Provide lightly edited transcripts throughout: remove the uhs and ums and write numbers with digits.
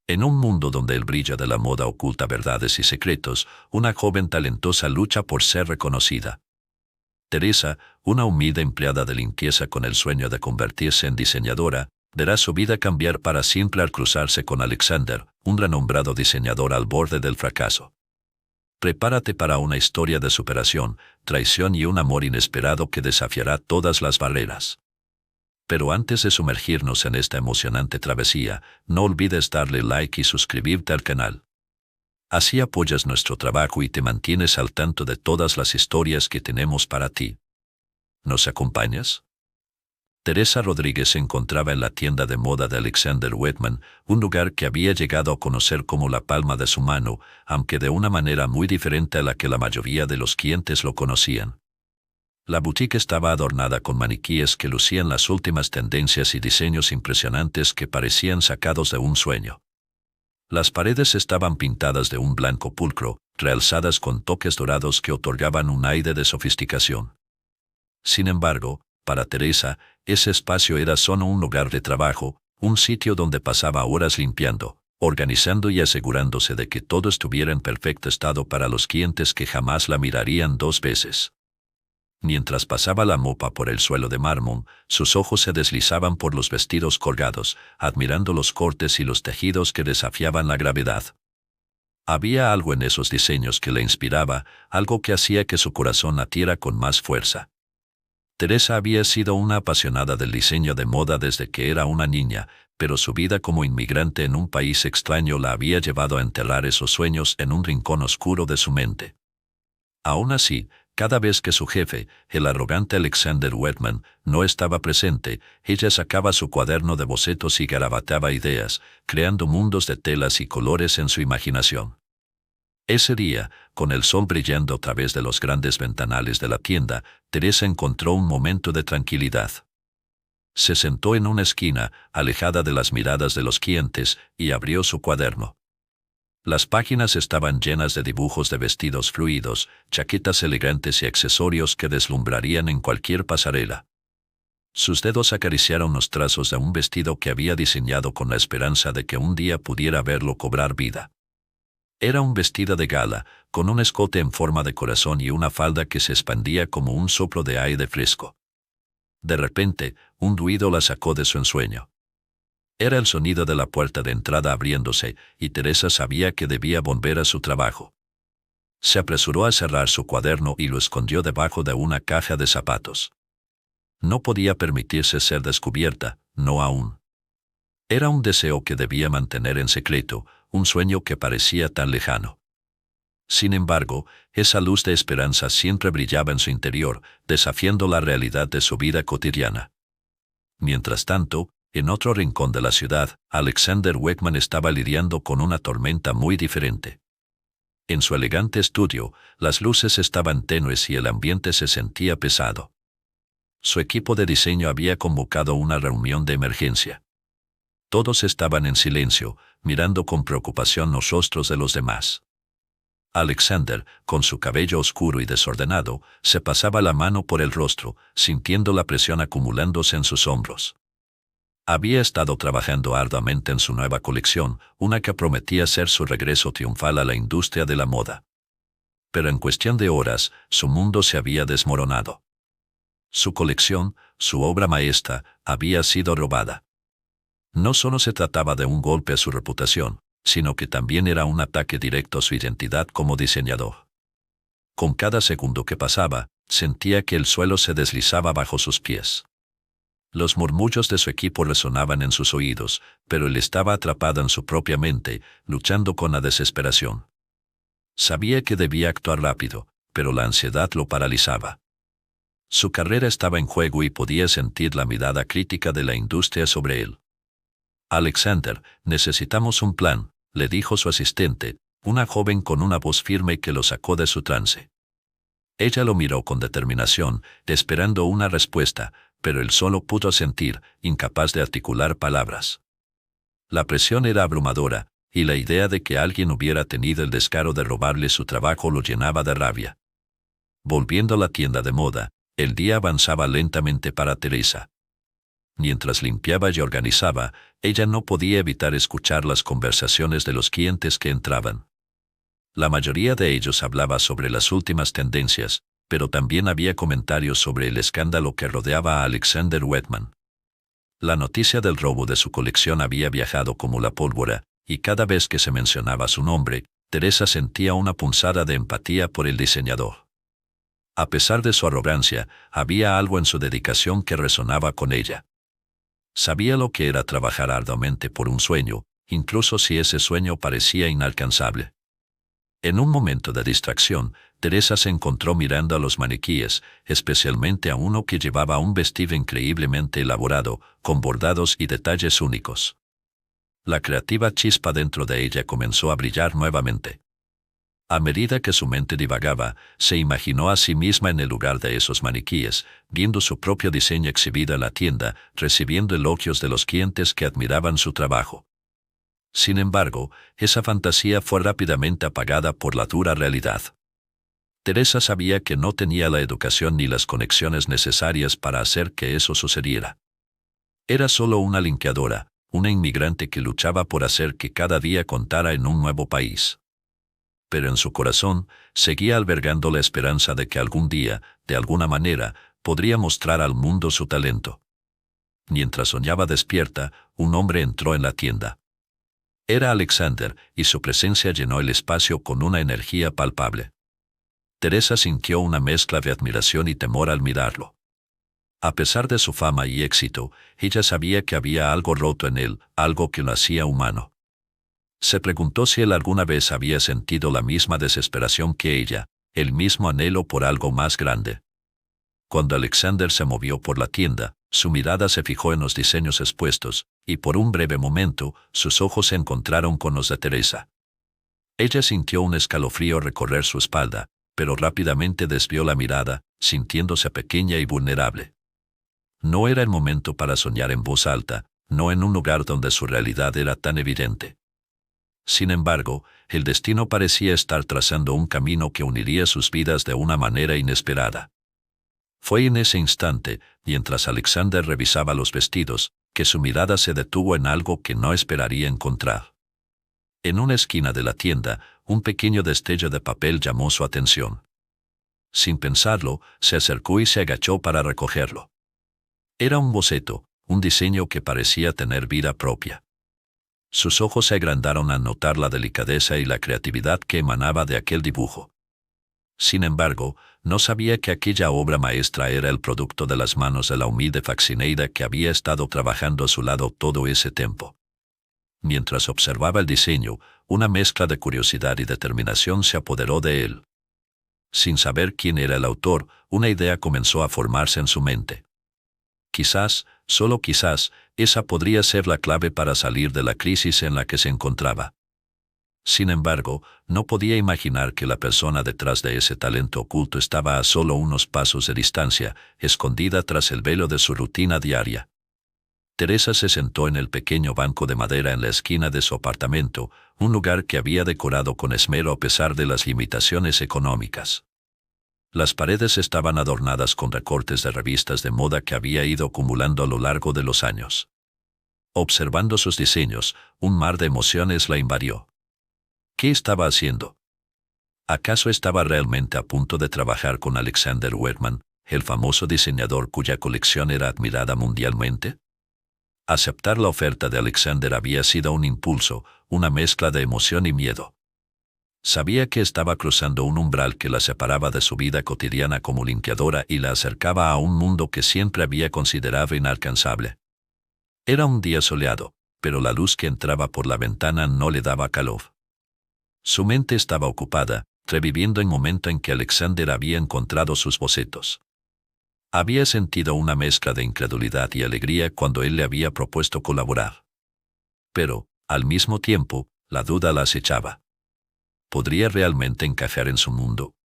En un mundo donde el brillo de la moda oculta verdades y secretos, una joven talentosa lucha por ser reconocida. Teresa, una humilde empleada de limpieza con el sueño de convertirse en diseñadora, verá su vida cambiar para siempre al cruzarse con Alexander, un renombrado diseñador al borde del fracaso. Prepárate para una historia de superación, traición y un amor inesperado que desafiará todas las barreras. Pero antes de sumergirnos en esta emocionante travesía, no olvides darle like y suscribirte al canal. Así apoyas nuestro trabajo y te mantienes al tanto de todas las historias que tenemos para ti. ¿Nos acompañas? Teresa Rodríguez se encontraba en la tienda de moda de Alexander Wegman, un lugar que había llegado a conocer como la palma de su mano, aunque de una manera muy diferente a la que la mayoría de los clientes lo conocían. La boutique estaba adornada con maniquíes que lucían las últimas tendencias y diseños impresionantes que parecían sacados de un sueño. Las paredes estaban pintadas de un blanco pulcro, realzadas con toques dorados que otorgaban un aire de sofisticación. Sin embargo, para Teresa, ese espacio era solo un lugar de trabajo, un sitio donde pasaba horas limpiando, organizando y asegurándose de que todo estuviera en perfecto estado para los clientes que jamás la mirarían dos veces. Mientras pasaba la mopa por el suelo de mármol, sus ojos se deslizaban por los vestidos colgados, admirando los cortes y los tejidos que desafiaban la gravedad. Había algo en esos diseños que le inspiraba, algo que hacía que su corazón latiera con más fuerza. Teresa había sido una apasionada del diseño de moda desde que era una niña, pero su vida como inmigrante en un país extraño la había llevado a enterrar esos sueños en un rincón oscuro de su mente. Aún así, cada vez que su jefe, el arrogante Alexander Wegman, no estaba presente, ella sacaba su cuaderno de bocetos y garabateaba ideas, creando mundos de telas y colores en su imaginación. Ese día, con el sol brillando a través de los grandes ventanales de la tienda, Teresa encontró un momento de tranquilidad. Se sentó en una esquina, alejada de las miradas de los clientes, y abrió su cuaderno. Las páginas estaban llenas de dibujos de vestidos fluidos, chaquetas elegantes y accesorios que deslumbrarían en cualquier pasarela. Sus dedos acariciaron los trazos de un vestido que había diseñado con la esperanza de que un día pudiera verlo cobrar vida. Era un vestido de gala, con un escote en forma de corazón y una falda que se expandía como un soplo de aire fresco. De repente, un ruido la sacó de su ensueño. Era el sonido de la puerta de entrada abriéndose, y Teresa sabía que debía volver a su trabajo. Se apresuró a cerrar su cuaderno y lo escondió debajo de una caja de zapatos. No podía permitirse ser descubierta, no aún. Era un deseo que debía mantener en secreto, un sueño que parecía tan lejano. Sin embargo, esa luz de esperanza siempre brillaba en su interior, desafiando la realidad de su vida cotidiana. Mientras tanto, en otro rincón de la ciudad, Alexander Wegman estaba lidiando con una tormenta muy diferente. En su elegante estudio, las luces estaban tenues y el ambiente se sentía pesado. Su equipo de diseño había convocado una reunión de emergencia. Todos estaban en silencio, mirando con preocupación los rostros de los demás. Alexander, con su cabello oscuro y desordenado, se pasaba la mano por el rostro, sintiendo la presión acumulándose en sus hombros. Había estado trabajando arduamente en su nueva colección, una que prometía ser su regreso triunfal a la industria de la moda. Pero en cuestión de horas, su mundo se había desmoronado. Su colección, su obra maestra, había sido robada. No solo se trataba de un golpe a su reputación, sino que también era un ataque directo a su identidad como diseñador. Con cada segundo que pasaba, sentía que el suelo se deslizaba bajo sus pies. Los murmullos de su equipo resonaban en sus oídos, pero él estaba atrapado en su propia mente, luchando con la desesperación. Sabía que debía actuar rápido, pero la ansiedad lo paralizaba. Su carrera estaba en juego y podía sentir la mirada crítica de la industria sobre él. Alexander, necesitamos un plan, le dijo su asistente, una joven con una voz firme que lo sacó de su trance. Ella lo miró con determinación, esperando una respuesta, pero él solo pudo asentir, incapaz de articular palabras. La presión era abrumadora, y la idea de que alguien hubiera tenido el descaro de robarle su trabajo lo llenaba de rabia. Volviendo a la tienda de moda, el día avanzaba lentamente para Teresa. Mientras limpiaba y organizaba, ella no podía evitar escuchar las conversaciones de los clientes que entraban. La mayoría de ellos hablaba sobre las últimas tendencias, pero también había comentarios sobre el escándalo que rodeaba a Alexander Wegman. La noticia del robo de su colección había viajado como la pólvora, y cada vez que se mencionaba su nombre, Teresa sentía una punzada de empatía por el diseñador. A pesar de su arrogancia, había algo en su dedicación que resonaba con ella. Sabía lo que era trabajar arduamente por un sueño, incluso si ese sueño parecía inalcanzable. En un momento de distracción, Teresa se encontró mirando a los maniquíes, especialmente a uno que llevaba un vestido increíblemente elaborado, con bordados y detalles únicos. La creativa chispa dentro de ella comenzó a brillar nuevamente. A medida que su mente divagaba, se imaginó a sí misma en el lugar de esos maniquíes, viendo su propio diseño exhibido en la tienda, recibiendo elogios de los clientes que admiraban su trabajo. Sin embargo, esa fantasía fue rápidamente apagada por la dura realidad. Teresa sabía que no tenía la educación ni las conexiones necesarias para hacer que eso sucediera. Era solo una linkeadora, una inmigrante que luchaba por hacer que cada día contara en un nuevo país. Pero en su corazón seguía albergando la esperanza de que algún día, de alguna manera, podría mostrar al mundo su talento. Mientras soñaba despierta, un hombre entró en la tienda. Era Alexander, y su presencia llenó el espacio con una energía palpable. Teresa sintió una mezcla de admiración y temor al mirarlo. A pesar de su fama y éxito, ella sabía que había algo roto en él, algo que lo hacía humano. Se preguntó si él alguna vez había sentido la misma desesperación que ella, el mismo anhelo por algo más grande. Cuando Alexander se movió por la tienda, su mirada se fijó en los diseños expuestos, y por un breve momento, sus ojos se encontraron con los de Teresa. Ella sintió un escalofrío recorrer su espalda, pero rápidamente desvió la mirada, sintiéndose pequeña y vulnerable. No era el momento para soñar en voz alta, no en un lugar donde su realidad era tan evidente. Sin embargo, el destino parecía estar trazando un camino que uniría sus vidas de una manera inesperada. Fue en ese instante, mientras Alexander revisaba los vestidos, que su mirada se detuvo en algo que no esperaría encontrar. En una esquina de la tienda, un pequeño destello de papel llamó su atención. Sin pensarlo, se acercó y se agachó para recogerlo. Era un boceto, un diseño que parecía tener vida propia. Sus ojos se agrandaron al notar la delicadeza y la creatividad que emanaba de aquel dibujo. Sin embargo, no sabía que aquella obra maestra era el producto de las manos de la humilde Faxineida que había estado trabajando a su lado todo ese tiempo. Mientras observaba el diseño, una mezcla de curiosidad y determinación se apoderó de él. Sin saber quién era el autor, una idea comenzó a formarse en su mente. Quizás, solo quizás, esa podría ser la clave para salir de la crisis en la que se encontraba. Sin embargo, no podía imaginar que la persona detrás de ese talento oculto estaba a solo unos pasos de distancia, escondida tras el velo de su rutina diaria. Teresa se sentó en el pequeño banco de madera en la esquina de su apartamento, un lugar que había decorado con esmero a pesar de las limitaciones económicas. Las paredes estaban adornadas con recortes de revistas de moda que había ido acumulando a lo largo de los años. Observando sus diseños, un mar de emociones la invadió. ¿Qué estaba haciendo? ¿Acaso estaba realmente a punto de trabajar con Alexander Wegman, el famoso diseñador cuya colección era admirada mundialmente? Aceptar la oferta de Alexander había sido un impulso, una mezcla de emoción y miedo. Sabía que estaba cruzando un umbral que la separaba de su vida cotidiana como limpiadora y la acercaba a un mundo que siempre había considerado inalcanzable. Era un día soleado, pero la luz que entraba por la ventana no le daba calor. Su mente estaba ocupada, reviviendo el momento en que Alexander había encontrado sus bocetos. Había sentido una mezcla de incredulidad y alegría cuando él le había propuesto colaborar. Pero, al mismo tiempo, la duda la acechaba. ¿Podría realmente encajar en su mundo?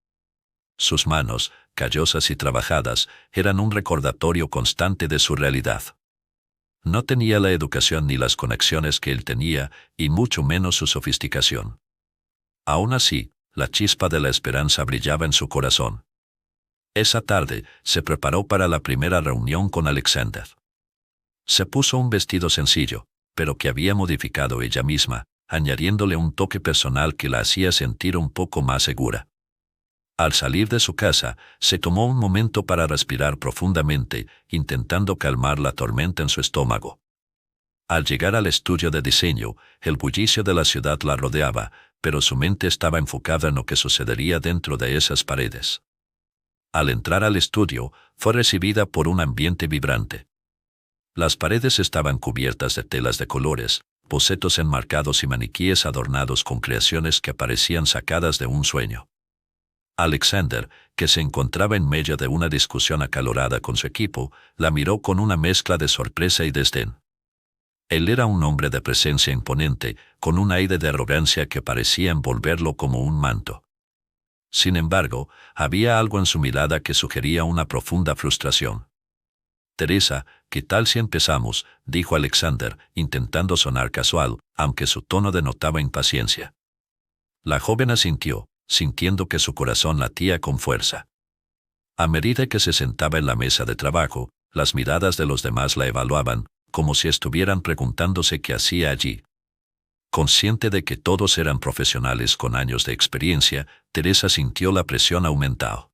Sus manos, callosas y trabajadas, eran un recordatorio constante de su realidad. No tenía la educación ni las conexiones que él tenía, y mucho menos su sofisticación. Aún así, la chispa de la esperanza brillaba en su corazón. Esa tarde, se preparó para la primera reunión con Alexander. Se puso un vestido sencillo, pero que había modificado ella misma, añadiéndole un toque personal que la hacía sentir un poco más segura. Al salir de su casa, se tomó un momento para respirar profundamente, intentando calmar la tormenta en su estómago. Al llegar al estudio de diseño, el bullicio de la ciudad la rodeaba, pero su mente estaba enfocada en lo que sucedería dentro de esas paredes. Al entrar al estudio, fue recibida por un ambiente vibrante. Las paredes estaban cubiertas de telas de colores, bocetos enmarcados y maniquíes adornados con creaciones que parecían sacadas de un sueño. Alexander, que se encontraba en medio de una discusión acalorada con su equipo, la miró con una mezcla de sorpresa y desdén. Él era un hombre de presencia imponente, con un aire de arrogancia que parecía envolverlo como un manto. Sin embargo, había algo en su mirada que sugería una profunda frustración. «Teresa, ¿qué tal si empezamos?», dijo Alexander, intentando sonar casual, aunque su tono denotaba impaciencia. La joven asintió, sintiendo que su corazón latía con fuerza. A medida que se sentaba en la mesa de trabajo, las miradas de los demás la evaluaban, como si estuvieran preguntándose qué hacía allí. Consciente de que todos eran profesionales con años de experiencia, Teresa sintió la presión aumentar.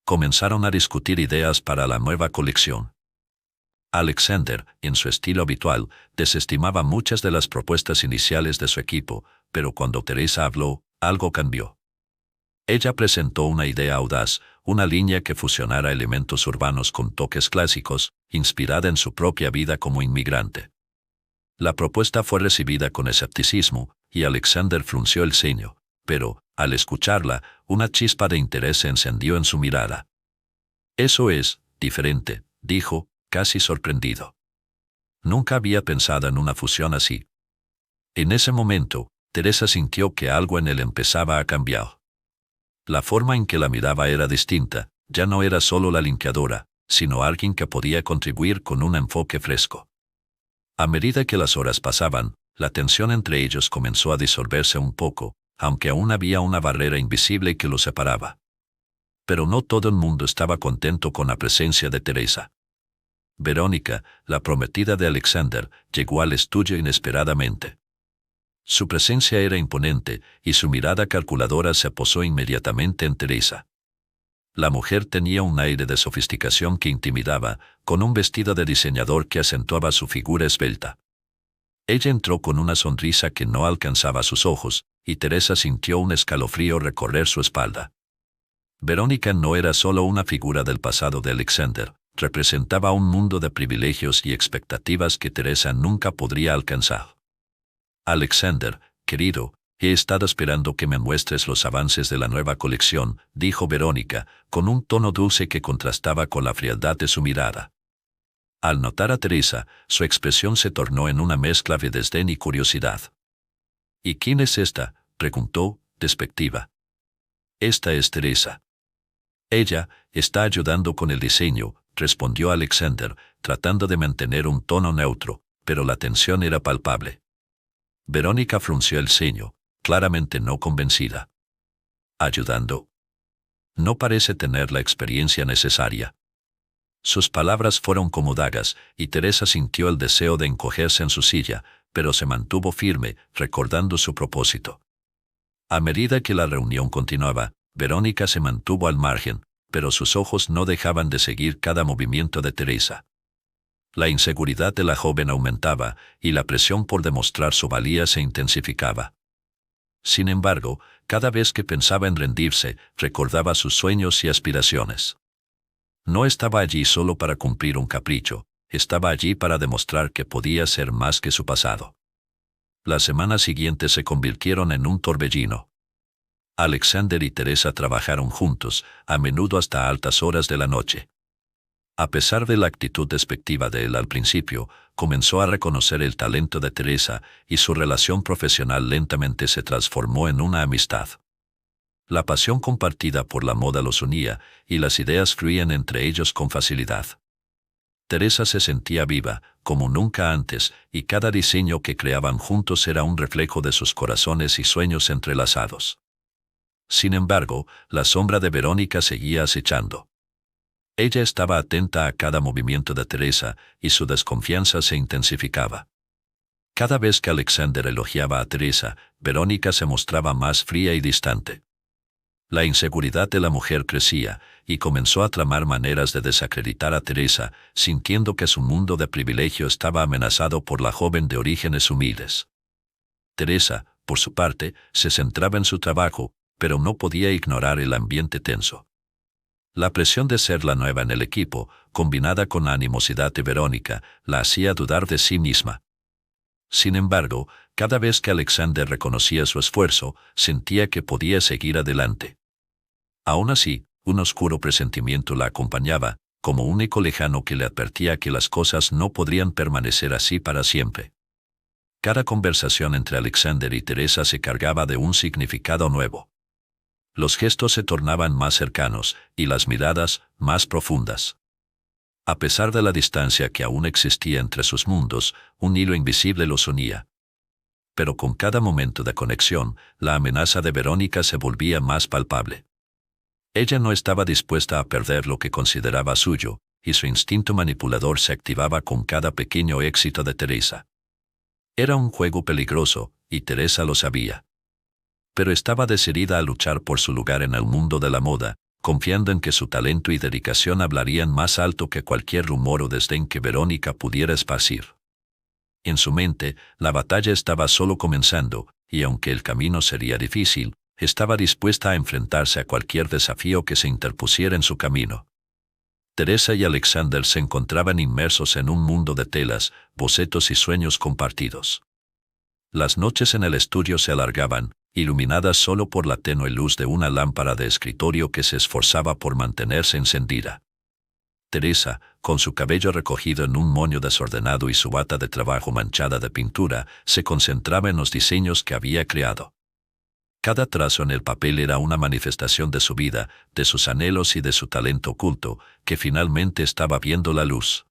Comenzaron a discutir ideas para la nueva colección. Alexander, en su estilo habitual, desestimaba muchas de las propuestas iniciales de su equipo, pero cuando Teresa habló, algo cambió. Ella presentó una idea audaz, una línea que fusionara elementos urbanos con toques clásicos, inspirada en su propia vida como inmigrante. La propuesta fue recibida con escepticismo, y Alexander frunció el ceño, pero, al escucharla, una chispa de interés se encendió en su mirada. «Eso es diferente», dijo, casi sorprendido. Nunca había pensado en una fusión así. En ese momento, Teresa sintió que algo en él empezaba a cambiar. La forma en que la miraba era distinta, ya no era solo la limpiadora, sino alguien que podía contribuir con un enfoque fresco. A medida que las horas pasaban, la tensión entre ellos comenzó a disolverse un poco, aunque aún había una barrera invisible que los separaba. Pero no todo el mundo estaba contento con la presencia de Teresa. Verónica, la prometida de Alexander, llegó al estudio inesperadamente. Su presencia era imponente, y su mirada calculadora se posó inmediatamente en Teresa. La mujer tenía un aire de sofisticación que intimidaba, con un vestido de diseñador que acentuaba su figura esbelta. Ella entró con una sonrisa que no alcanzaba sus ojos, y Teresa sintió un escalofrío recorrer su espalda. Verónica no era solo una figura del pasado de Alexander, representaba un mundo de privilegios y expectativas que Teresa nunca podría alcanzar. «Alexander, querido, he estado esperando que me muestres los avances de la nueva colección», dijo Verónica, con un tono dulce que contrastaba con la frialdad de su mirada. Al notar a Teresa, su expresión se tornó en una mezcla de desdén y curiosidad. «¿Y quién es esta?», preguntó, despectiva. «Esta es Teresa». «Ella está ayudando con el diseño», respondió Alexander, tratando de mantener un tono neutro, pero la tensión era palpable. Verónica frunció el ceño, claramente no convencida. «¿Ayudando? No parece tener la experiencia necesaria». Sus palabras fueron como dagas, y Teresa sintió el deseo de encogerse en su silla, pero se mantuvo firme, recordando su propósito. A medida que la reunión continuaba, Verónica se mantuvo al margen, pero sus ojos no dejaban de seguir cada movimiento de Teresa. La inseguridad de la joven aumentaba, y la presión por demostrar su valía se intensificaba. Sin embargo, cada vez que pensaba en rendirse, recordaba sus sueños y aspiraciones. No estaba allí solo para cumplir un capricho, estaba allí para demostrar que podía ser más que su pasado. Las semanas siguientes se convirtieron en un torbellino. Alexander y Teresa trabajaron juntos, a menudo hasta altas horas de la noche. A pesar de la actitud despectiva de él al principio, comenzó a reconocer el talento de Teresa, y su relación profesional lentamente se transformó en una amistad. La pasión compartida por la moda los unía, y las ideas fluían entre ellos con facilidad. Teresa se sentía viva, como nunca antes, y cada diseño que creaban juntos era un reflejo de sus corazones y sueños entrelazados. Sin embargo, la sombra de Verónica seguía acechando. Ella estaba atenta a cada movimiento de Teresa y su desconfianza se intensificaba. Cada vez que Alexander elogiaba a Teresa, Verónica se mostraba más fría y distante. La inseguridad de la mujer crecía y comenzó a tramar maneras de desacreditar a Teresa, sintiendo que su mundo de privilegio estaba amenazado por la joven de orígenes humildes. Teresa, por su parte, se centraba en su trabajo, pero no podía ignorar el ambiente tenso. La presión de ser la nueva en el equipo, combinada con la animosidad de Verónica, la hacía dudar de sí misma. Sin embargo, cada vez que Alexander reconocía su esfuerzo, sentía que podía seguir adelante. Aún así, un oscuro presentimiento la acompañaba, como un eco lejano que le advertía que las cosas no podrían permanecer así para siempre. Cada conversación entre Alexander y Teresa se cargaba de un significado nuevo. Los gestos se tornaban más cercanos y las miradas más profundas. A pesar de la distancia que aún existía entre sus mundos, un hilo invisible los unía. Pero con cada momento de conexión, la amenaza de Verónica se volvía más palpable. Ella no estaba dispuesta a perder lo que consideraba suyo, y su instinto manipulador se activaba con cada pequeño éxito de Teresa. Era un juego peligroso, y Teresa lo sabía. Pero estaba decidida a luchar por su lugar en el mundo de la moda, confiando en que su talento y dedicación hablarían más alto que cualquier rumor o desdén que Verónica pudiera esparcir. En su mente, la batalla estaba solo comenzando, y aunque el camino sería difícil, estaba dispuesta a enfrentarse a cualquier desafío que se interpusiera en su camino. Teresa y Alexander se encontraban inmersos en un mundo de telas, bocetos y sueños compartidos. Las noches en el estudio se alargaban, iluminadas solo por la tenue luz de una lámpara de escritorio que se esforzaba por mantenerse encendida. Teresa, con su cabello recogido en un moño desordenado y su bata de trabajo manchada de pintura, se concentraba en los diseños que había creado. Cada trazo en el papel era una manifestación de su vida, de sus anhelos y de su talento oculto, que finalmente estaba viendo la luz.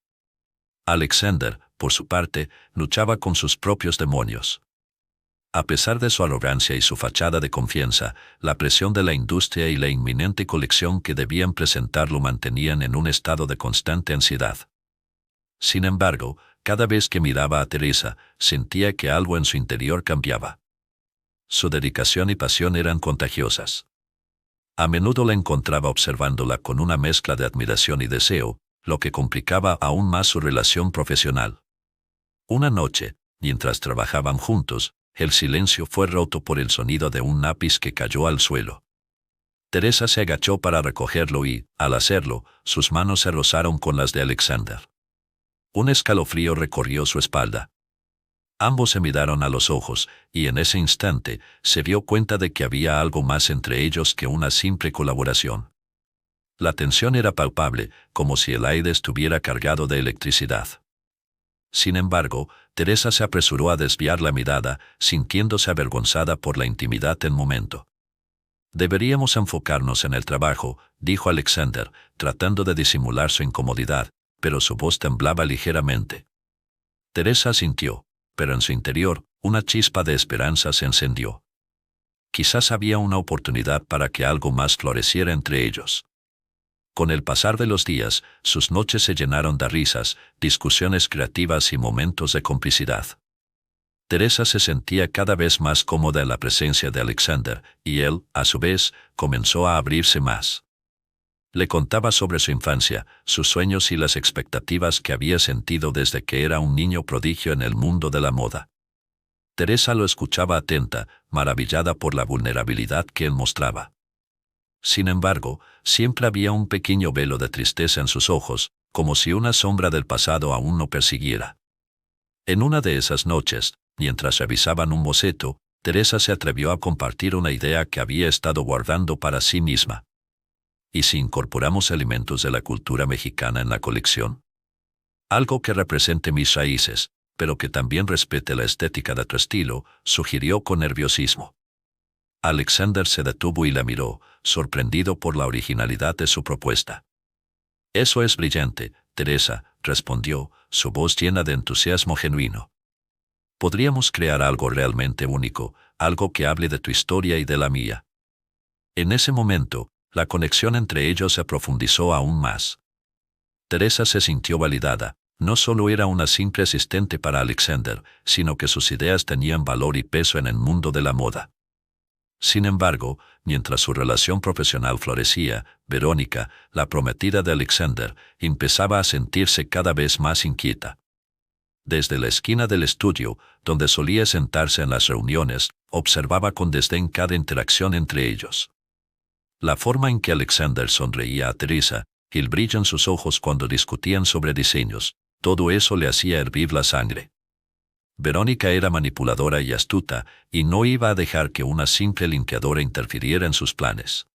Alexander, por su parte, luchaba con sus propios demonios. A pesar de su arrogancia y su fachada de confianza, la presión de la industria y la inminente colección que debían presentar lo mantenían en un estado de constante ansiedad. Sin embargo, cada vez que miraba a Teresa, sentía que algo en su interior cambiaba. Su dedicación y pasión eran contagiosas. A menudo la encontraba observándola con una mezcla de admiración y deseo, lo que complicaba aún más su relación profesional. Una noche, mientras trabajaban juntos, el silencio fue roto por el sonido de un lápiz que cayó al suelo. Teresa se agachó para recogerlo y, al hacerlo, sus manos se rozaron con las de Alexander. Un escalofrío recorrió su espalda. Ambos se miraron a los ojos, y en ese instante se dio cuenta de que había algo más entre ellos que una simple colaboración. La tensión era palpable, como si el aire estuviera cargado de electricidad. Sin embargo, Teresa se apresuró a desviar la mirada, sintiéndose avergonzada por la intimidad del momento. «Deberíamos enfocarnos en el trabajo», dijo Alexander, tratando de disimular su incomodidad, pero su voz temblaba ligeramente. Teresa asintió, pero en su interior, una chispa de esperanza se encendió. Quizás había una oportunidad para que algo más floreciera entre ellos. Con el pasar de los días, sus noches se llenaron de risas, discusiones creativas y momentos de complicidad. Teresa se sentía cada vez más cómoda en la presencia de Alexander, y él, a su vez, comenzó a abrirse más. Le contaba sobre su infancia, sus sueños y las expectativas que había sentido desde que era un niño prodigio en el mundo de la moda. Teresa lo escuchaba atenta, maravillada por la vulnerabilidad que él mostraba. Sin embargo, siempre había un pequeño velo de tristeza en sus ojos, como si una sombra del pasado aún lo persiguiera. En una de esas noches, mientras revisaban un boceto, Teresa se atrevió a compartir una idea que había estado guardando para sí misma. ¿Y si incorporamos elementos de la cultura mexicana en la colección? Algo que represente mis raíces, pero que también respete la estética de tu estilo, sugirió con nerviosismo. Alexander se detuvo y la miró, sorprendido por la originalidad de su propuesta. «Eso es brillante, Teresa», respondió, su voz llena de entusiasmo genuino. «Podríamos crear algo realmente único, algo que hable de tu historia y de la mía». En ese momento, la conexión entre ellos se profundizó aún más. Teresa se sintió validada. No solo era una simple asistente para Alexander, sino que sus ideas tenían valor y peso en el mundo de la moda. Sin embargo, mientras su relación profesional florecía, Verónica, la prometida de Alexander, empezaba a sentirse cada vez más inquieta. Desde la esquina del estudio, donde solía sentarse en las reuniones, observaba con desdén cada interacción entre ellos. La forma en que Alexander sonreía a Teresa, el brillo en sus ojos cuando discutían sobre diseños, todo eso le hacía hervir la sangre. Verónica era manipuladora y astuta, y no iba a dejar que una simple limpiadora interfiriera en sus planes.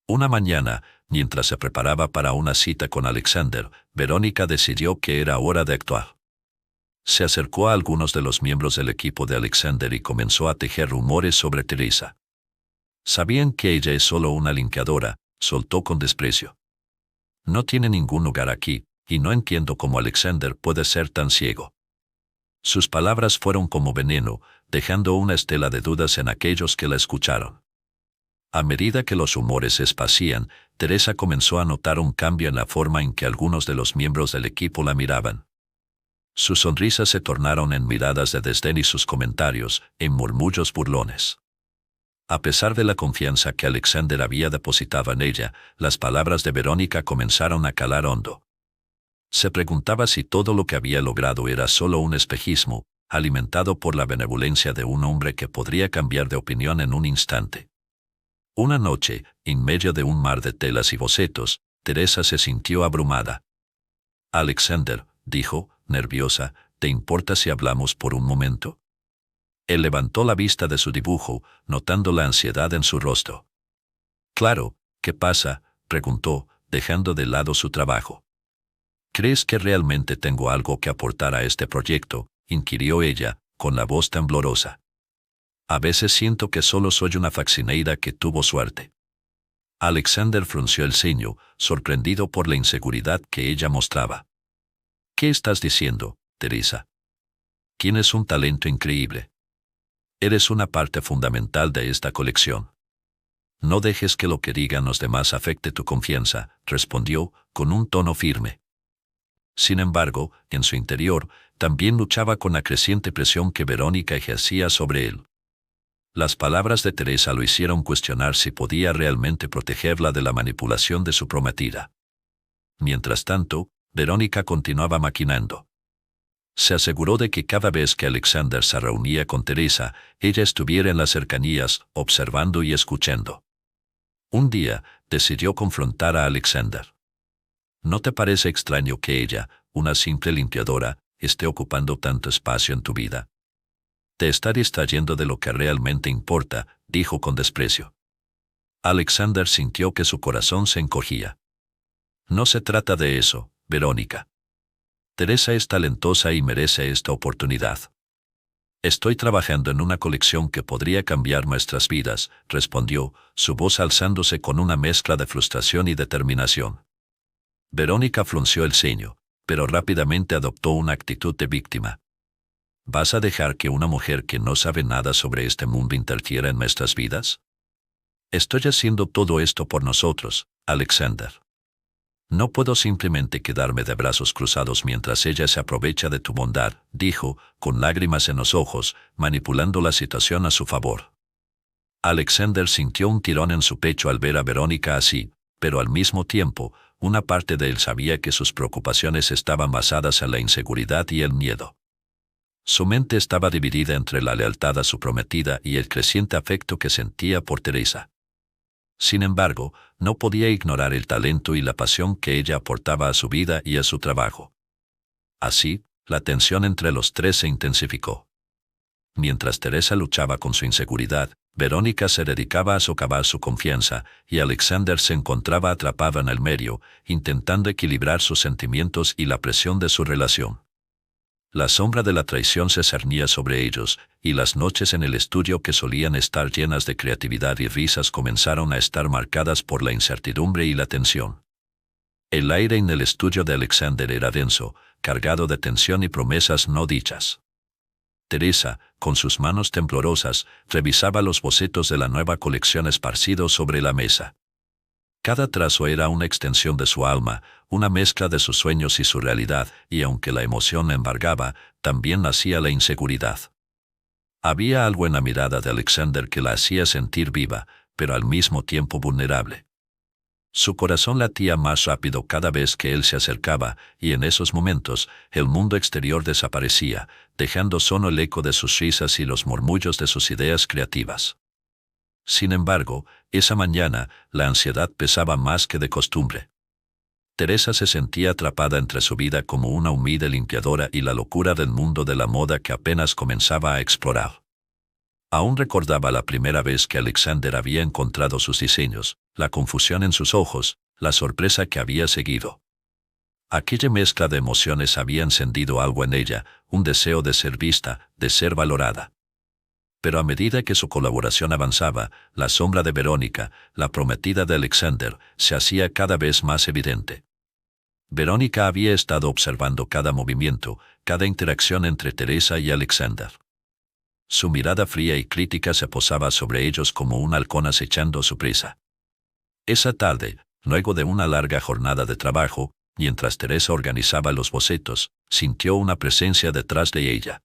Una mañana, mientras se preparaba para una cita con Alexander, Verónica decidió que era hora de actuar. Se acercó a algunos de los miembros del equipo de Alexander y comenzó a tejer rumores sobre Teresa. Sabían que ella es solo una limpiadora, soltó con desprecio. No tiene ningún lugar aquí, y no entiendo cómo Alexander puede ser tan ciego. Sus palabras fueron como veneno, dejando una estela de dudas en aquellos que la escucharon. A medida que los rumores se esparcían, Teresa comenzó a notar un cambio en la forma en que algunos de los miembros del equipo la miraban. Sus sonrisas se tornaron en miradas de desdén y sus comentarios en murmullos burlones. A pesar de la confianza que Alexander había depositado en ella, las palabras de Verónica comenzaron a calar hondo. Se preguntaba si todo lo que había logrado era solo un espejismo, alimentado por la benevolencia de un hombre que podría cambiar de opinión en un instante. Una noche, en medio de un mar de telas y bocetos, Teresa se sintió abrumada. «Alexander», dijo, nerviosa, «¿te importa si hablamos por un momento?» Él levantó la vista de su dibujo, notando la ansiedad en su rostro. «Claro, ¿qué pasa?», preguntó, dejando de lado su trabajo. «¿Crees que realmente tengo algo que aportar a este proyecto?», inquirió ella, con la voz temblorosa. «A veces siento que solo soy una faccineira que tuvo suerte». Alexander frunció el ceño, sorprendido por la inseguridad que ella mostraba. «¿Qué estás diciendo, Teresa? Tienes un talento increíble. Eres una parte fundamental de esta colección. No dejes que lo que digan los demás afecte tu confianza», respondió, con un tono firme. Sin embargo, en su interior, también luchaba con la creciente presión que Verónica ejercía sobre él. Las palabras de Teresa lo hicieron cuestionar si podía realmente protegerla de la manipulación de su prometida. Mientras tanto, Verónica continuaba maquinando. Se aseguró de que cada vez que Alexander se reunía con Teresa, ella estuviera en las cercanías, observando y escuchando. Un día, decidió confrontar a Alexander. ¿No te parece extraño que ella, una simple limpiadora, esté ocupando tanto espacio en tu vida? Te está distrayendo de lo que realmente importa, dijo con desprecio. Alexander sintió que su corazón se encogía. No se trata de eso, Verónica. Teresa es talentosa y merece esta oportunidad. Estoy trabajando en una colección que podría cambiar nuestras vidas, respondió, su voz alzándose con una mezcla de frustración y determinación. Verónica frunció el ceño, pero rápidamente adoptó una actitud de víctima. ¿Vas a dejar que una mujer que no sabe nada sobre este mundo interfiera en nuestras vidas? Estoy haciendo todo esto por nosotros, Alexander. No puedo simplemente quedarme de brazos cruzados mientras ella se aprovecha de tu bondad, dijo, con lágrimas en los ojos, manipulando la situación a su favor. Alexander sintió un tirón en su pecho al ver a Verónica así, pero al mismo tiempo, una parte de él sabía que sus preocupaciones estaban basadas en la inseguridad y el miedo. Su mente estaba dividida entre la lealtad a su prometida y el creciente afecto que sentía por Teresa. Sin embargo, no podía ignorar el talento y la pasión que ella aportaba a su vida y a su trabajo. Así, la tensión entre los tres se intensificó. Mientras Teresa luchaba con su inseguridad, Verónica se dedicaba a socavar su confianza y Alexander se encontraba atrapado en el medio, intentando equilibrar sus sentimientos y la presión de su relación. La sombra de la traición se cernía sobre ellos, y las noches en el estudio que solían estar llenas de creatividad y risas comenzaron a estar marcadas por la incertidumbre y la tensión. El aire en el estudio de Alexander era denso, cargado de tensión y promesas no dichas. Teresa, con sus manos temblorosas, revisaba los bocetos de la nueva colección esparcidos sobre la mesa. Cada trazo era una extensión de su alma, una mezcla de sus sueños y su realidad, y aunque la emoción embargaba, también nacía la inseguridad. Había algo en la mirada de Alexander que la hacía sentir viva, pero al mismo tiempo vulnerable. Su corazón latía más rápido cada vez que él se acercaba, y en esos momentos, el mundo exterior desaparecía, dejando solo el eco de sus risas y los murmullos de sus ideas creativas. Sin embargo, esa mañana, la ansiedad pesaba más que de costumbre. Teresa se sentía atrapada entre su vida como una humilde limpiadora y la locura del mundo de la moda que apenas comenzaba a explorar. Aún recordaba la primera vez que Alexander había encontrado sus diseños, la confusión en sus ojos, la sorpresa que había seguido. Aquella mezcla de emociones había encendido algo en ella, un deseo de ser vista, de ser valorada. Pero a medida que su colaboración avanzaba, la sombra de Verónica, la prometida de Alexander, se hacía cada vez más evidente. Verónica había estado observando cada movimiento, cada interacción entre Teresa y Alexander. Su mirada fría y crítica se posaba sobre ellos como un halcón acechando su presa. Esa tarde, luego de una larga jornada de trabajo, mientras Teresa organizaba los bocetos, sintió una presencia detrás de ella.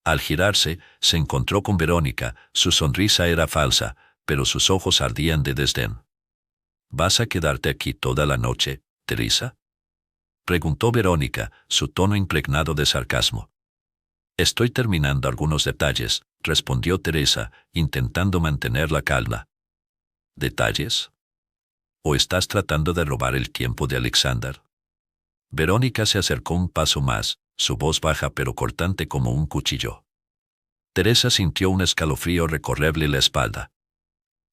Al girarse, se encontró con Verónica, su sonrisa era falsa, pero sus ojos ardían de desdén. ¿Vas a quedarte aquí toda la noche, Teresa?, preguntó Verónica, su tono impregnado de sarcasmo. Estoy terminando algunos detalles, respondió Teresa, intentando mantener la calma. ¿Detalles? ¿O estás tratando de robar el tiempo de Alexander? Verónica se acercó un paso más, su voz baja pero cortante como un cuchillo. Teresa sintió un escalofrío recorrerle la espalda.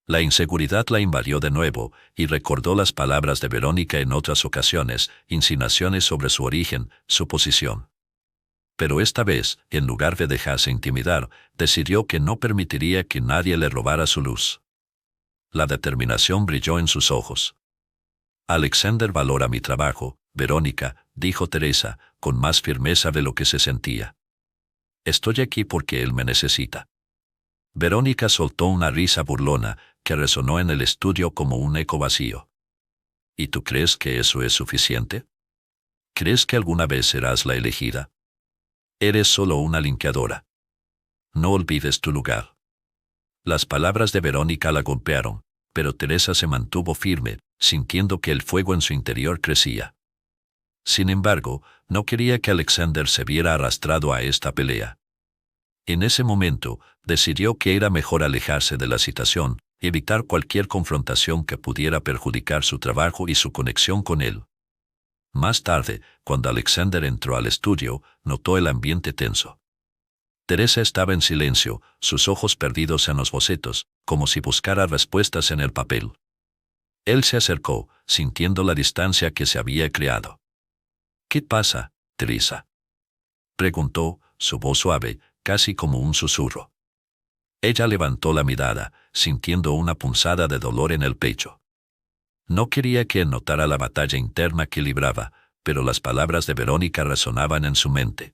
La inseguridad la invadió de nuevo, y recordó las palabras de Verónica en otras ocasiones, insinuaciones sobre su origen, su posición. Pero esta vez, en lugar de dejarse intimidar, decidió que no permitiría que nadie le robara su luz. La determinación brilló en sus ojos. Alexander valora mi trabajo, Verónica, dijo Teresa, con más firmeza de lo que se sentía. Estoy aquí porque él me necesita. Verónica soltó una risa burlona, que resonó en el estudio como un eco vacío. ¿Y tú crees que eso es suficiente? ¿Crees que alguna vez serás la elegida? Eres solo una limpiadora. No olvides tu lugar. Las palabras de Verónica la golpearon, pero Teresa se mantuvo firme, sintiendo que el fuego en su interior crecía. Sin embargo, no quería que Alexander se viera arrastrado a esta pelea. En ese momento, decidió que era mejor alejarse de la situación, evitar cualquier confrontación que pudiera perjudicar su trabajo y su conexión con él. Más tarde, cuando Alexander entró al estudio, notó el ambiente tenso. Teresa estaba en silencio, sus ojos perdidos en los bocetos, como si buscara respuestas en el papel. Él se acercó, sintiendo la distancia que se había creado. ¿Qué pasa, Teresa?, preguntó, su voz suave, casi como un susurro. Ella levantó la mirada, sintiendo una punzada de dolor en el pecho. No quería que él notara la batalla interna que libraba, pero las palabras de Verónica resonaban en su mente.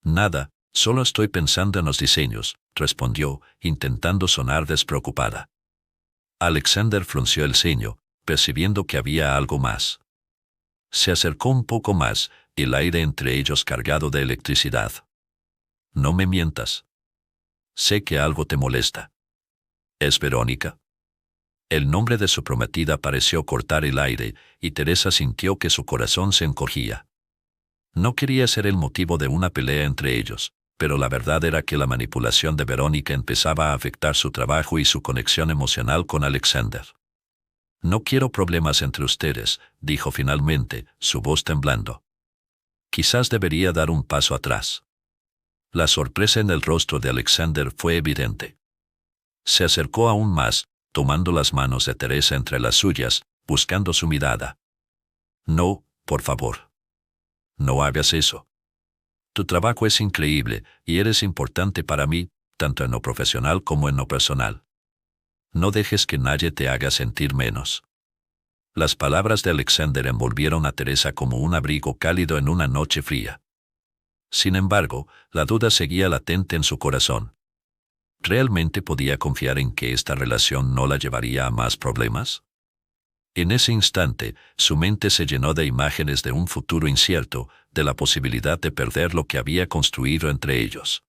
Nada, solo estoy pensando en los diseños, respondió, intentando sonar despreocupada. Alexander frunció el ceño, percibiendo que había algo más. Se acercó un poco más, el aire entre ellos cargado de electricidad. No me mientas. Sé que algo te molesta. ¿Es Verónica? El nombre de su prometida pareció cortar el aire, y Teresa sintió que su corazón se encogía. No quería ser el motivo de una pelea entre ellos, pero la verdad era que la manipulación de Verónica empezaba a afectar su trabajo y su conexión emocional con Alexander. No quiero problemas entre ustedes, dijo finalmente, su voz temblando. Quizás debería dar un paso atrás. La sorpresa en el rostro de Alexander fue evidente. Se acercó aún más, tomando las manos de Teresa entre las suyas, buscando su mirada. No, por favor. No hagas eso. Tu trabajo es increíble, y eres importante para mí, tanto en lo profesional como en lo personal. No dejes que nadie te haga sentir menos. Las palabras de Alexander envolvieron a Teresa como un abrigo cálido en una noche fría. Sin embargo, la duda seguía latente en su corazón. ¿Realmente podía confiar en que esta relación no la llevaría a más problemas? En ese instante, su mente se llenó de imágenes de un futuro incierto, de la posibilidad de perder lo que había construido entre ellos.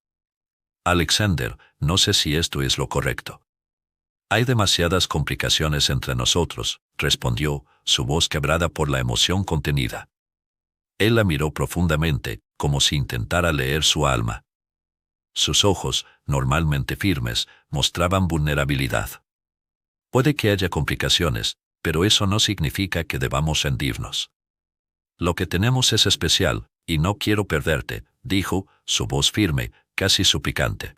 Alexander, no sé si esto es lo correcto. Hay demasiadas complicaciones entre nosotros, respondió, su voz quebrada por la emoción contenida. Él la miró profundamente, como si intentara leer su alma. Sus ojos, normalmente firmes, mostraban vulnerabilidad. Puede que haya complicaciones, pero eso no significa que debamos rendirnos. Lo que tenemos es especial, y no quiero perderte, dijo, su voz firme, casi suplicante.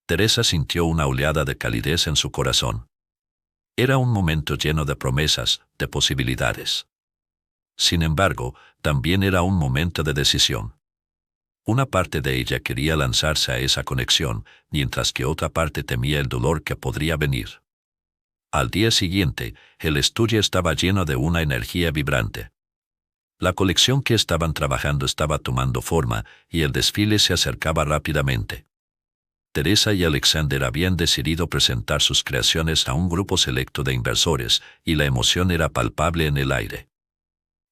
Teresa sintió una oleada de calidez en su corazón. Era un momento lleno de promesas, de posibilidades. Sin embargo, también era un momento de decisión. Una parte de ella quería lanzarse a esa conexión, mientras que otra parte temía el dolor que podría venir. Al día siguiente, el estudio estaba lleno de una energía vibrante. La colección que estaban trabajando estaba tomando forma, y el desfile se acercaba rápidamente. Teresa y Alexander habían decidido presentar sus creaciones a un grupo selecto de inversores, y la emoción era palpable en el aire.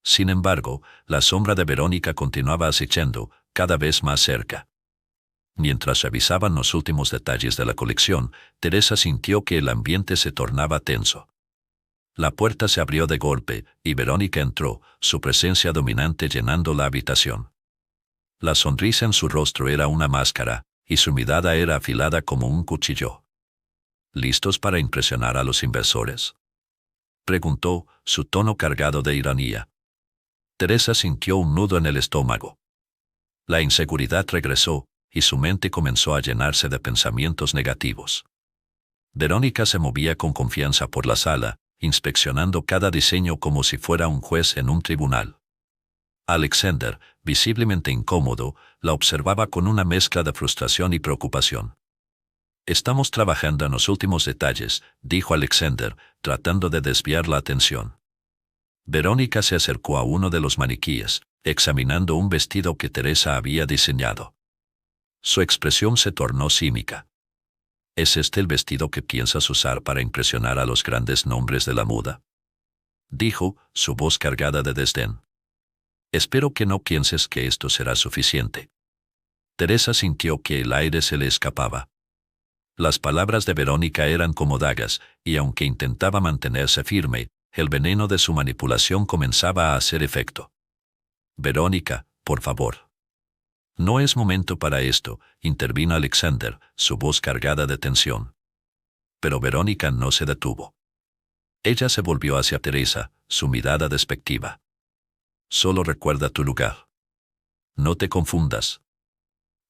Sin embargo, la sombra de Verónica continuaba acechando, cada vez más cerca. Mientras revisaban los últimos detalles de la colección, Teresa sintió que el ambiente se tornaba tenso. La puerta se abrió de golpe, y Verónica entró, su presencia dominante llenando la habitación. La sonrisa en su rostro era una máscara, y su mirada era afilada como un cuchillo. ¿Listos para impresionar a los inversores?, preguntó, su tono cargado de ironía. Teresa sintió un nudo en el estómago. La inseguridad regresó, y su mente comenzó a llenarse de pensamientos negativos. Verónica se movía con confianza por la sala, inspeccionando cada diseño como si fuera un juez en un tribunal. Alexander, visiblemente incómodo, la observaba con una mezcla de frustración y preocupación. «Estamos trabajando en los últimos detalles», dijo Alexander, tratando de desviar la atención. Verónica se acercó a uno de los maniquíes, examinando un vestido que Teresa había diseñado. Su expresión se tornó cínica. ¿Es este el vestido que piensas usar para impresionar a los grandes nombres de la moda?, dijo, su voz cargada de desdén. «Espero que no pienses que esto será suficiente». Teresa sintió que el aire se le escapaba. Las palabras de Verónica eran como dagas, y aunque intentaba mantenerse firme, el veneno de su manipulación comenzaba a hacer efecto. «Verónica, por favor». «No es momento para esto», intervino Alexander, su voz cargada de tensión. Pero Verónica no se detuvo. Ella se volvió hacia Teresa, su mirada despectiva. «Solo recuerda tu lugar. No te confundas.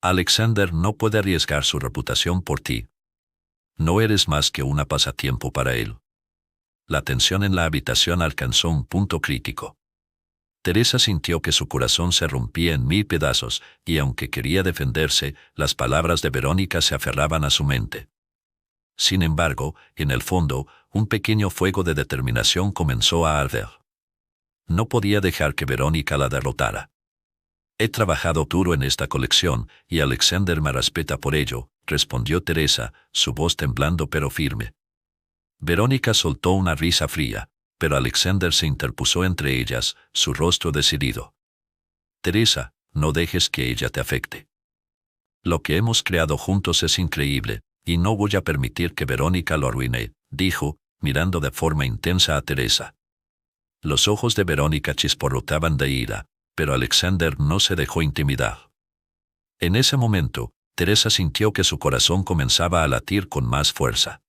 Alexander no puede arriesgar su reputación por ti. No eres más que un pasatiempo para él». La tensión en la habitación alcanzó un punto crítico. Teresa sintió que su corazón se rompía en 1000 pedazos, y aunque quería defenderse, las palabras de Verónica se aferraban a su mente. Sin embargo, en el fondo, un pequeño fuego de determinación comenzó a arder. No podía dejar que Verónica la derrotara. «He trabajado duro en esta colección, y Alexander me respeta por ello», respondió Teresa, su voz temblando pero firme. Verónica soltó una risa fría, pero Alexander se interpuso entre ellas, su rostro decidido. «Teresa, no dejes que ella te afecte. Lo que hemos creado juntos es increíble, y no voy a permitir que Verónica lo arruine», dijo, mirando de forma intensa a Teresa. Los ojos de Verónica chisporroteaban de ira, pero Alexander no se dejó intimidar. En ese momento, Teresa sintió que su corazón comenzaba a latir con más fuerza.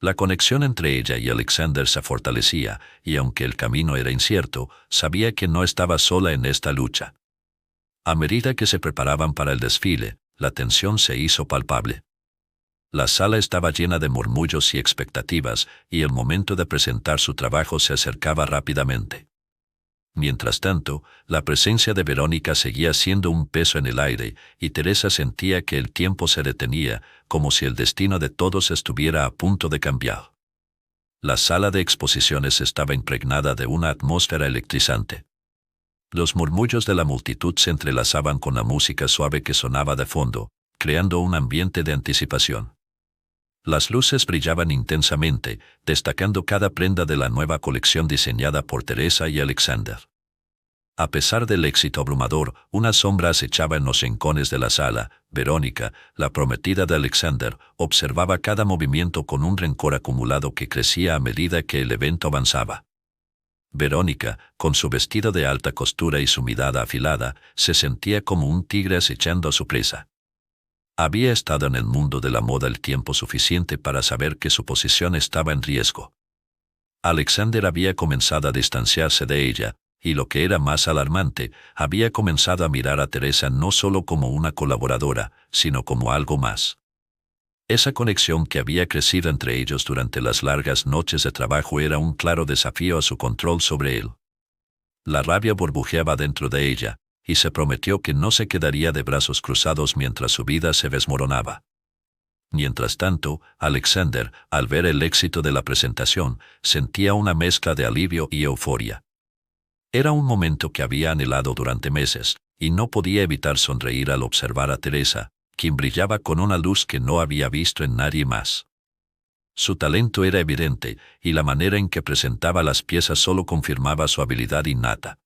La conexión entre ella y Alexander se fortalecía, y aunque el camino era incierto, sabía que no estaba sola en esta lucha. A medida que se preparaban para el desfile, la tensión se hizo palpable. La sala estaba llena de murmullos y expectativas, y el momento de presentar su trabajo se acercaba rápidamente. Mientras tanto, la presencia de Verónica seguía siendo un peso en el aire, y Teresa sentía que el tiempo se detenía, como si el destino de todos estuviera a punto de cambiar. La sala de exposiciones estaba impregnada de una atmósfera electrizante. Los murmullos de la multitud se entrelazaban con la música suave que sonaba de fondo, creando un ambiente de anticipación. Las luces brillaban intensamente, destacando cada prenda de la nueva colección diseñada por Teresa y Alexander. A pesar del éxito abrumador, una sombra acechaba en los rincones de la sala. Verónica, la prometida de Alexander, observaba cada movimiento con un rencor acumulado que crecía a medida que el evento avanzaba. Verónica, con su vestido de alta costura y su mirada afilada, se sentía como un tigre acechando a su presa. Había estado en el mundo de la moda el tiempo suficiente para saber que su posición estaba en riesgo. Alexander había comenzado a distanciarse de ella, y lo que era más alarmante, había comenzado a mirar a Teresa no solo como una colaboradora, sino como algo más. Esa conexión que había crecido entre ellos durante las largas noches de trabajo era un claro desafío a su control sobre él. La rabia burbujeaba dentro de ella, y se prometió que no se quedaría de brazos cruzados mientras su vida se desmoronaba. Mientras tanto, Alexander, al ver el éxito de la presentación, sentía una mezcla de alivio y euforia. Era un momento que había anhelado durante meses, y no podía evitar sonreír al observar a Teresa, quien brillaba con una luz que no había visto en nadie más. Su talento era evidente, y la manera en que presentaba las piezas solo confirmaba su habilidad innata.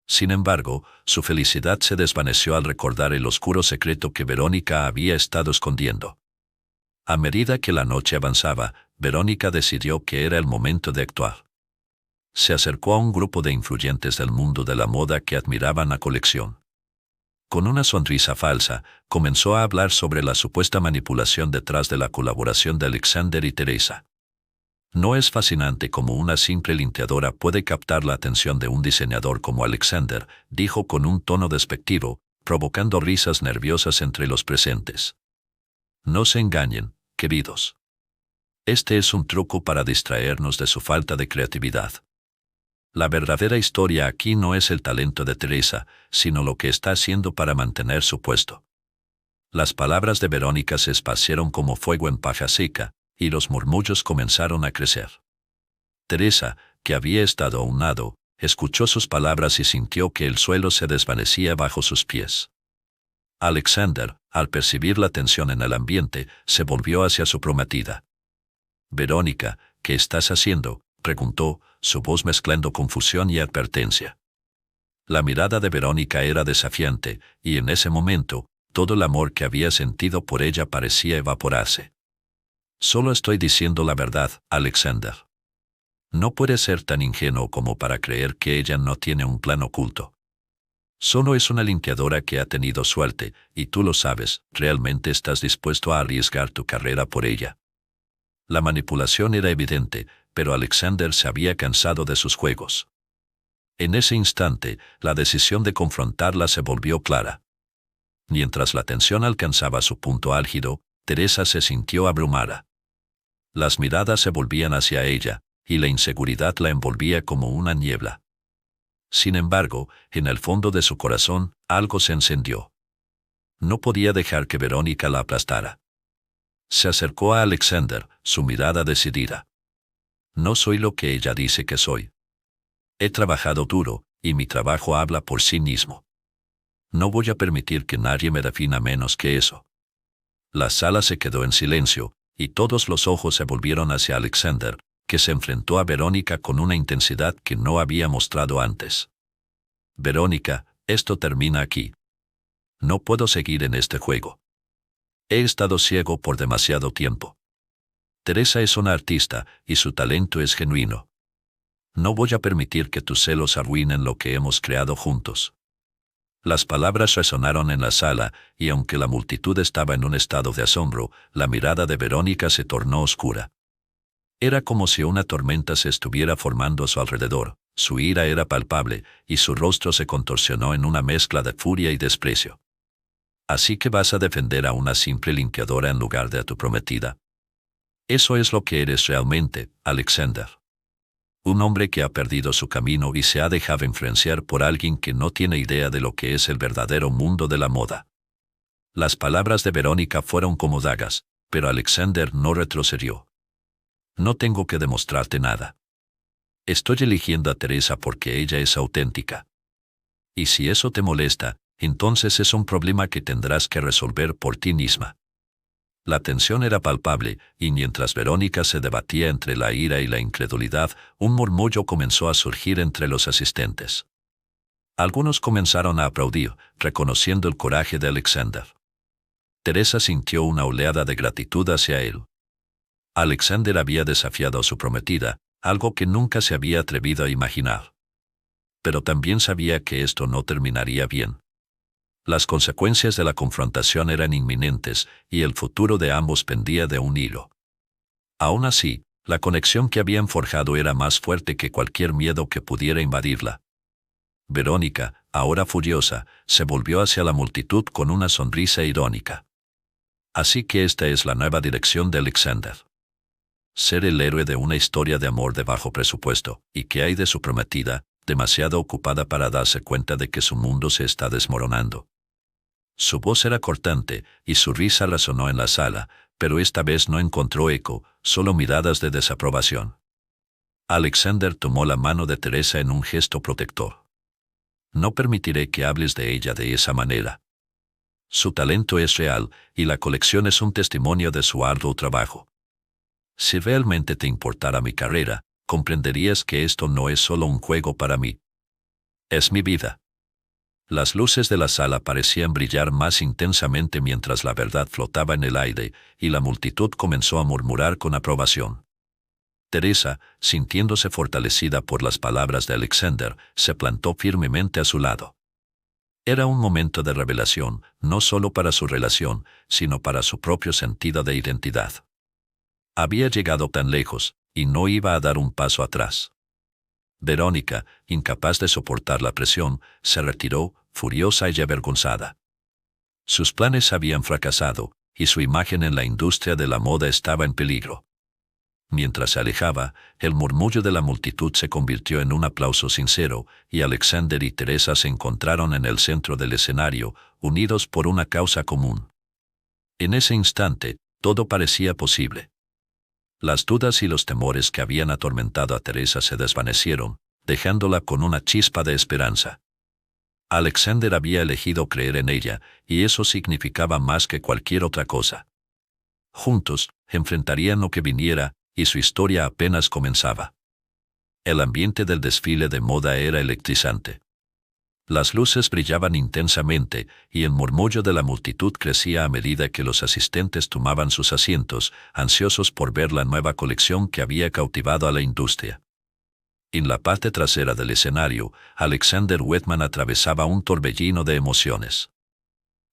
Sin embargo, su felicidad se desvaneció al recordar el oscuro secreto que Verónica había estado escondiendo. A medida que la noche avanzaba, Verónica decidió que era el momento de actuar. Se acercó a un grupo de influyentes del mundo de la moda que admiraban la colección. Con una sonrisa falsa, comenzó a hablar sobre la supuesta manipulación detrás de la colaboración de Alexander y Teresa. ¿No es fascinante cómo una simple limpiadora puede captar la atención de un diseñador como Alexander?, dijo con un tono despectivo, provocando risas nerviosas entre los presentes. No se engañen, queridos. Este es un truco para distraernos de su falta de creatividad. La verdadera historia aquí no es el talento de Teresa, sino lo que está haciendo para mantener su puesto. Las palabras de Verónica se esparcieron como fuego en paja seca, y los murmullos comenzaron a crecer. Teresa, que había estado a un lado, escuchó sus palabras y sintió que el suelo se desvanecía bajo sus pies. Alexander, al percibir la tensión en el ambiente, se volvió hacia su prometida. «Verónica, ¿qué estás haciendo?», preguntó, su voz mezclando confusión y advertencia. La mirada de Verónica era desafiante, y en ese momento, todo el amor que había sentido por ella parecía evaporarse. «Solo estoy diciendo la verdad, Alexander. No puedes ser tan ingenuo como para creer que ella no tiene un plan oculto. Solo es una limpiadora que ha tenido suerte, y tú lo sabes, ¿realmente estás dispuesto a arriesgar tu carrera por ella?». La manipulación era evidente, pero Alexander se había cansado de sus juegos. En ese instante, la decisión de confrontarla se volvió clara. Mientras la tensión alcanzaba su punto álgido, Teresa se sintió abrumada. Las miradas se volvían hacia ella, y la inseguridad la envolvía como una niebla. Sin embargo, en el fondo de su corazón, algo se encendió. No podía dejar que Verónica la aplastara. Se acercó a Alexander, su mirada decidida. «No soy lo que ella dice que soy. He trabajado duro, y mi trabajo habla por sí mismo. No voy a permitir que nadie me defina menos que eso». La sala se quedó en silencio, y todos los ojos se volvieron hacia Alexander, que se enfrentó a Verónica con una intensidad que no había mostrado antes. «Verónica, esto termina aquí. No puedo seguir en este juego. He estado ciego por demasiado tiempo. Teresa es una artista, y su talento es genuino. No voy a permitir que tus celos arruinen lo que hemos creado juntos». Las palabras resonaron en la sala, y aunque la multitud estaba en un estado de asombro, la mirada de Verónica se tornó oscura. Era como si una tormenta se estuviera formando a su alrededor, su ira era palpable, y su rostro se contorsionó en una mezcla de furia y desprecio. «¿Así que vas a defender a una simple limpiadora en lugar de a tu prometida? Eso es lo que eres realmente, Alexander. Un hombre que ha perdido su camino y se ha dejado influenciar por alguien que no tiene idea de lo que es el verdadero mundo de la moda». Las palabras de Verónica fueron como dagas, pero Alexander no retrocedió. «No tengo que demostrarte nada. Estoy eligiendo a Teresa porque ella es auténtica. Y si eso te molesta, entonces es un problema que tendrás que resolver por ti misma». La tensión era palpable, y mientras Verónica se debatía entre la ira y la incredulidad, un murmullo comenzó a surgir entre los asistentes. Algunos comenzaron a aplaudir, reconociendo el coraje de Alexander. Teresa sintió una oleada de gratitud hacia él. Alexander había desafiado a su prometida, algo que nunca se había atrevido a imaginar. Pero también sabía que esto no terminaría bien. Las consecuencias de la confrontación eran inminentes, y el futuro de ambos pendía de un hilo. Aún así, la conexión que habían forjado era más fuerte que cualquier miedo que pudiera invadirla. Verónica, ahora furiosa, se volvió hacia la multitud con una sonrisa irónica. Así que esta es la nueva dirección de Alexander. Ser el héroe de una historia de amor de bajo presupuesto, y que hay de su prometida, demasiado ocupada para darse cuenta de que su mundo se está desmoronando. Su voz era cortante, y su risa resonó en la sala, pero esta vez no encontró eco, solo miradas de desaprobación. Alexander tomó la mano de Teresa en un gesto protector. No permitiré que hables de ella de esa manera. Su talento es real, y la colección es un testimonio de su arduo trabajo. Si realmente te importara mi carrera, comprenderías que esto no es solo un juego para mí. Es mi vida. Las luces de la sala parecían brillar más intensamente mientras la verdad flotaba en el aire, y la multitud comenzó a murmurar con aprobación. Teresa, sintiéndose fortalecida por las palabras de Alexander, se plantó firmemente a su lado. Era un momento de revelación, no solo para su relación, sino para su propio sentido de identidad. Había llegado tan lejos, y no iba a dar un paso atrás. Verónica, incapaz de soportar la presión, se retiró, furiosa y avergonzada. Sus planes habían fracasado, y su imagen en la industria de la moda estaba en peligro. Mientras se alejaba, el murmullo de la multitud se convirtió en un aplauso sincero, y Alexander y Teresa se encontraron en el centro del escenario, unidos por una causa común. En ese instante, todo parecía posible. Las dudas y los temores que habían atormentado a Teresa se desvanecieron, dejándola con una chispa de esperanza. Alexander había elegido creer en ella, y eso significaba más que cualquier otra cosa. Juntos, enfrentarían lo que viniera, y su historia apenas comenzaba. El ambiente del desfile de moda era electrizante. Las luces brillaban intensamente, y el murmullo de la multitud crecía a medida que los asistentes tomaban sus asientos, ansiosos por ver la nueva colección que había cautivado a la industria. En la parte trasera del escenario, Alexander Wetman atravesaba un torbellino de emociones.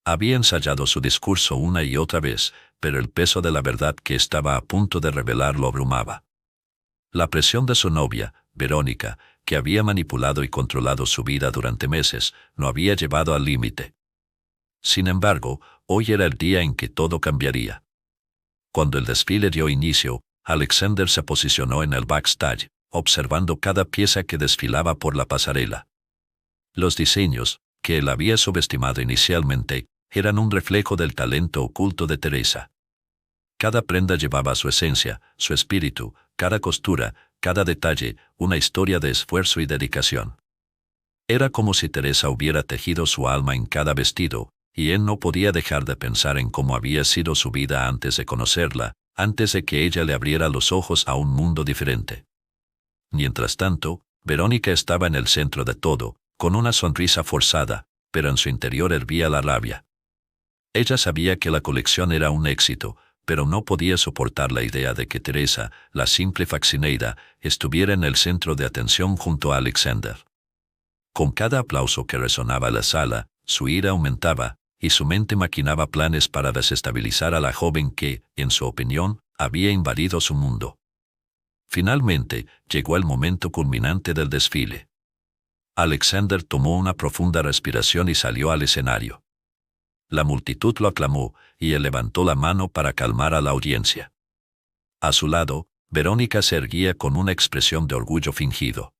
Había ensayado su discurso una y otra vez, pero el peso de la verdad que estaba a punto de revelar lo abrumaba. La presión de su novia, Verónica, que había manipulado y controlado su vida durante meses, lo había llevado al límite. Sin embargo, hoy era el día en que todo cambiaría. Cuando el desfile dio inicio, Alexander se posicionó en el backstage, observando cada pieza que desfilaba por la pasarela. Los diseños, que él había subestimado inicialmente, eran un reflejo del talento oculto de Teresa. Cada prenda llevaba su esencia, su espíritu, cada costura, cada detalle, una historia de esfuerzo y dedicación. Era como si Teresa hubiera tejido su alma en cada vestido, y él no podía dejar de pensar en cómo había sido su vida antes de conocerla, antes de que ella le abriera los ojos a un mundo diferente. Mientras tanto, Verónica estaba en el centro de todo, con una sonrisa forzada, pero en su interior hervía la rabia. Ella sabía que la colección era un éxito, pero no podía soportar la idea de que Teresa, la simple faxineida, estuviera en el centro de atención junto a Alexander. Con cada aplauso que resonaba en la sala, su ira aumentaba, y su mente maquinaba planes para desestabilizar a la joven que, en su opinión, había invadido su mundo. Finalmente, llegó el momento culminante del desfile. Alexander tomó una profunda respiración y salió al escenario. La multitud lo aclamó, y él levantó la mano para calmar a la audiencia. A su lado, Verónica se erguía con una expresión de orgullo fingido.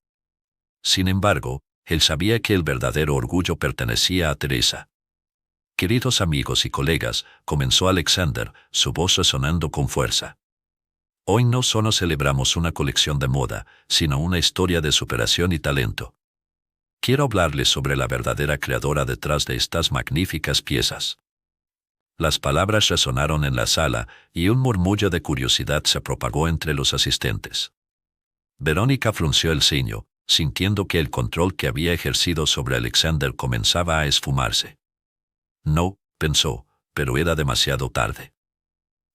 Sin embargo, él sabía que el verdadero orgullo pertenecía a Teresa. Queridos amigos y colegas, comenzó Alexander, su voz resonando con fuerza. Hoy no solo celebramos una colección de moda, sino una historia de superación y talento. Quiero hablarles sobre la verdadera creadora detrás de estas magníficas piezas. Las palabras resonaron en la sala y un murmullo de curiosidad se propagó entre los asistentes. Verónica frunció el ceño, sintiendo que el control que había ejercido sobre Alexander comenzaba a esfumarse. No, pensó, pero era demasiado tarde.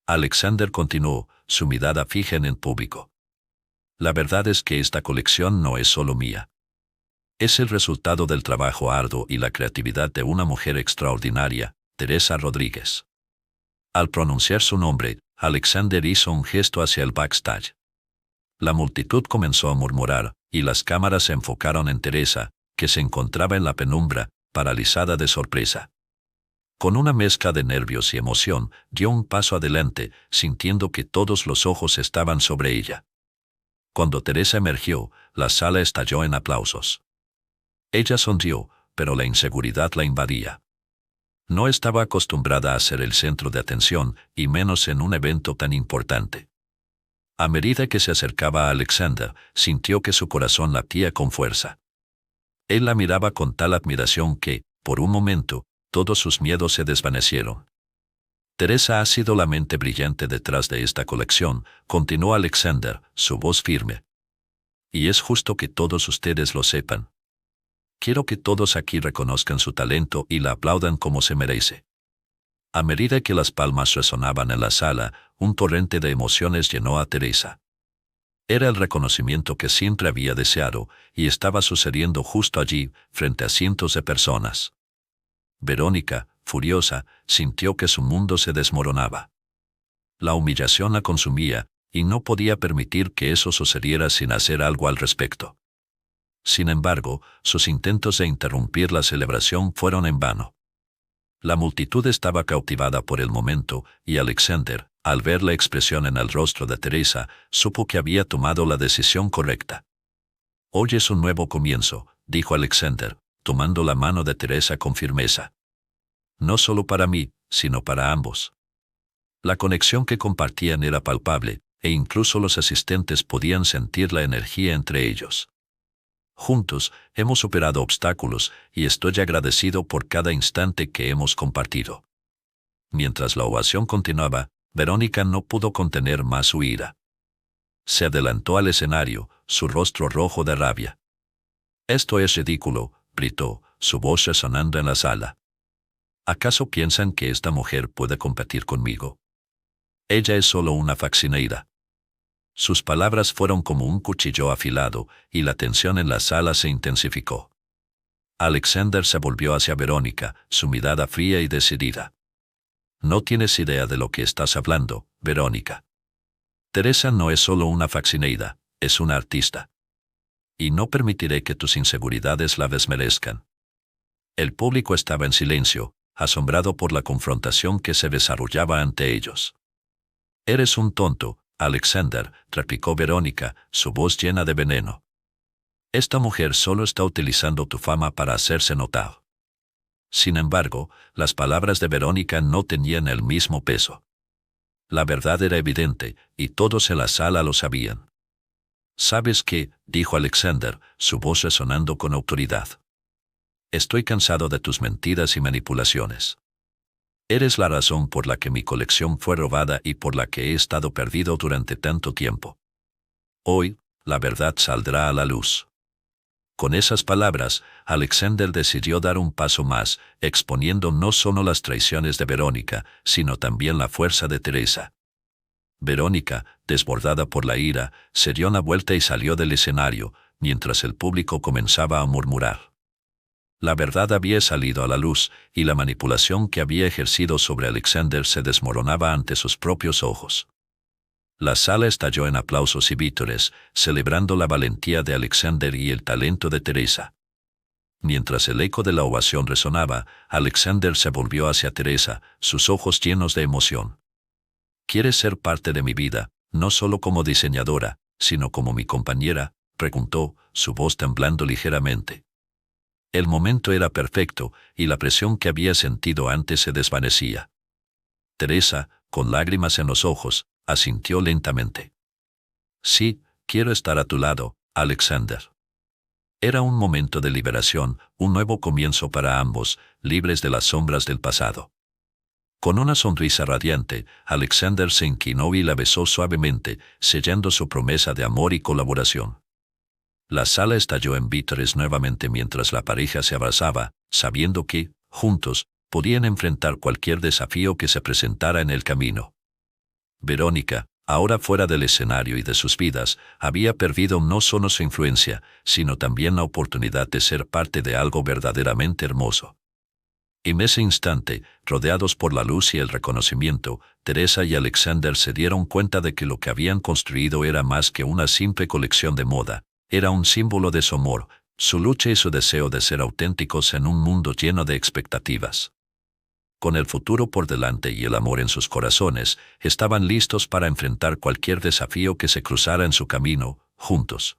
Alexander continuó, su mirada fija en el público. La verdad es que esta colección no es solo mía. Es el resultado del trabajo arduo y la creatividad de una mujer extraordinaria, Teresa Rodríguez. Al pronunciar su nombre, Alexander hizo un gesto hacia el backstage. La multitud comenzó a murmurar, y las cámaras se enfocaron en Teresa, que se encontraba en la penumbra, paralizada de sorpresa. Con una mezcla de nervios y emoción, dio un paso adelante, sintiendo que todos los ojos estaban sobre ella. Cuando Teresa emergió, la sala estalló en aplausos. Ella sonrió, pero la inseguridad la invadía. No estaba acostumbrada a ser el centro de atención, y menos en un evento tan importante. A medida que se acercaba a Alexander, sintió que su corazón latía con fuerza. Él la miraba con tal admiración que, por un momento, todos sus miedos se desvanecieron. Teresa ha sido la mente brillante detrás de esta colección, continuó Alexander, su voz firme. Y es justo que todos ustedes lo sepan. Quiero que todos aquí reconozcan su talento y la aplaudan como se merece. A medida que las palmas resonaban en la sala, un torrente de emociones llenó a Teresa. Era el reconocimiento que siempre había deseado, y estaba sucediendo justo allí, frente a cientos de personas. Verónica, furiosa, sintió que su mundo se desmoronaba. La humillación la consumía, y no podía permitir que eso sucediera sin hacer algo al respecto. Sin embargo, sus intentos de interrumpir la celebración fueron en vano. La multitud estaba cautivada por el momento, y Alexander, al ver la expresión en el rostro de Teresa, supo que había tomado la decisión correcta. Hoy es un nuevo comienzo, dijo Alexander, tomando la mano de Teresa con firmeza. No solo para mí, sino para ambos. La conexión que compartían era palpable, e incluso los asistentes podían sentir la energía entre ellos. Juntos, hemos superado obstáculos, y estoy agradecido por cada instante que hemos compartido. Mientras la ovación continuaba, Verónica no pudo contener más su ira. Se adelantó al escenario, su rostro rojo de rabia. «Esto es ridículo», gritó, su voz resonando en la sala. «¿Acaso piensan que esta mujer puede competir conmigo? Ella es solo una faccineira». Sus palabras fueron como un cuchillo afilado, y la tensión en la sala se intensificó. Alexander se volvió hacia Verónica, su mirada fría y decidida. «No tienes idea de lo que estás hablando, Verónica. Teresa no es solo una faccineira, es una artista. Y no permitiré que tus inseguridades la desmerezcan». El público estaba en silencio, asombrado por la confrontación que se desarrollaba ante ellos. «Eres un tonto, Alexander», replicó Verónica, su voz llena de veneno. «Esta mujer solo está utilizando tu fama para hacerse notar». Sin embargo, las palabras de Verónica no tenían el mismo peso. La verdad era evidente, y todos en la sala lo sabían. «¿Sabes qué?», dijo Alexander, su voz resonando con autoridad. «Estoy cansado de tus mentiras y manipulaciones. Eres la razón por la que mi colección fue robada y por la que he estado perdido durante tanto tiempo. Hoy, la verdad saldrá a la luz». Con esas palabras, Alexander decidió dar un paso más, exponiendo no solo las traiciones de Verónica, sino también la fuerza de Teresa. Verónica, desbordada por la ira, se dio una vuelta y salió del escenario, mientras el público comenzaba a murmurar. La verdad había salido a la luz, y la manipulación que había ejercido sobre Alexander se desmoronaba ante sus propios ojos. La sala estalló en aplausos y vítores, celebrando la valentía de Alexander y el talento de Teresa. Mientras el eco de la ovación resonaba, Alexander se volvió hacia Teresa, sus ojos llenos de emoción. «¿Quieres ser parte de mi vida, no solo como diseñadora, sino como mi compañera?», preguntó, su voz temblando ligeramente. El momento era perfecto, y la presión que había sentido antes se desvanecía. Teresa, con lágrimas en los ojos, asintió lentamente. «Sí, quiero estar a tu lado, Alexander». Era un momento de liberación, un nuevo comienzo para ambos, libres de las sombras del pasado. Con una sonrisa radiante, Alexander se inclinó y la besó suavemente, sellando su promesa de amor y colaboración. La sala estalló en vítores nuevamente mientras la pareja se abrazaba, sabiendo que, juntos, podían enfrentar cualquier desafío que se presentara en el camino. Verónica, ahora fuera del escenario y de sus vidas, había perdido no solo su influencia, sino también la oportunidad de ser parte de algo verdaderamente hermoso. En ese instante, rodeados por la luz y el reconocimiento, Teresa y Alexander se dieron cuenta de que lo que habían construido era más que una simple colección de moda, era un símbolo de su amor, su lucha y su deseo de ser auténticos en un mundo lleno de expectativas. Con el futuro por delante y el amor en sus corazones, estaban listos para enfrentar cualquier desafío que se cruzara en su camino, juntos.